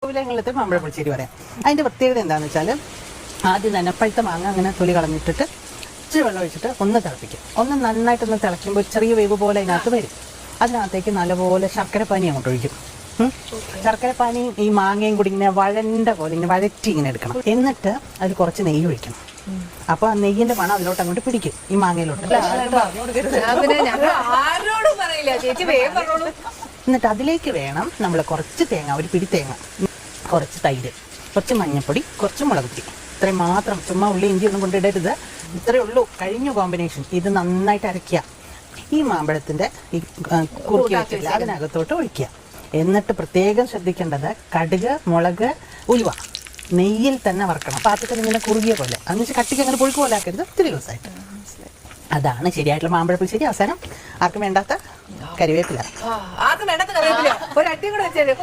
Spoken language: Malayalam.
വിലങ്ങളത്തെ മാമ്പഴ പുളിശ്ശേരി പറയാം. അതിന്റെ പ്രത്യേകത എന്താണെന്ന് വെച്ചാൽ ആദ്യം തന്നെ പഴുത്ത മാങ്ങ അങ്ങനെ തൊലി കളഞ്ഞിട്ടിട്ട് ഇച്ചിരി വെള്ളം ഒഴിച്ചിട്ട് ഒന്ന് തിളപ്പിക്കും. ഒന്ന് നന്നായിട്ടൊന്ന് തിളയ്ക്കുമ്പോൾ ചെറിയ വേവ് പോലെ അതിനകത്ത് വരും. അതിനകത്തേക്ക് നല്ലപോലെ ശർക്കരപ്പാനി അങ്ങോട്ട് ഒഴിക്കും. ശർക്കരപ്പാനിയും ഈ മാങ്ങയും കൂടി ഇങ്ങനെ വഴണ്ട പോലെ ഇങ്ങനെ വഴറ്റി ഇങ്ങനെ എടുക്കണം. എന്നിട്ട് അതിൽ കുറച്ച് നെയ്യ് ഒഴിക്കണം. അപ്പൊ ആ നെയ്യിന്റെ മണം അതിലോട്ട് അങ്ങോട്ട് പിടിക്കും, ഈ മാങ്ങയിലോട്ട്. എന്നിട്ട് അതിലേക്ക് വേണം നമ്മൾ കുറച്ച് തേങ്ങ, ഒരു പിടി തേങ്ങ, കുറച്ച് തൈര്, കുറച്ച് മഞ്ഞൾപ്പൊടി, കുറച്ച് മുളക് പൊടി, ഇത്രയും മാത്രം. ചുമ്മാ ഉള്ളി ഇഞ്ചി ഒന്നും കൊണ്ടിടരുത്. ഇത്രയേ ഉള്ളൂ, കഴിഞ്ഞു കോമ്പിനേഷൻ. ഇത് നന്നായിട്ട് അരയ്ക്കുക. ഈ മാമ്പഴത്തിന്റെ ഈ കുറുക്കി വെച്ചില്ല അതിനകത്തോട്ട് ഒഴിക്കുക. എന്നിട്ട് പ്രത്യേകം ശ്രദ്ധിക്കേണ്ടത് കടുക്, മുളക്, ഉലുവ നെയ്യിൽ തന്നെ വറക്കണം. പാത്രത്തിൽ ഇങ്ങനെ കുറുകിയ പോലെ, എന്ന് വെച്ചാൽ കട്ടിക്ക് അങ്ങനെ പുഴുക്ക് പോലെ ആക്കരുത്, ഇത്തിരി ദിവസമായിട്ട്. അതാണ് ശരിയായിട്ടുള്ള മാമ്പഴ പുളിശ്ശേരി. അവസാനം ആർക്കും വേണ്ടാത്ത കറിവേപ്പില. ഒരു അട്ടി കൂടെ വെച്ചേരും.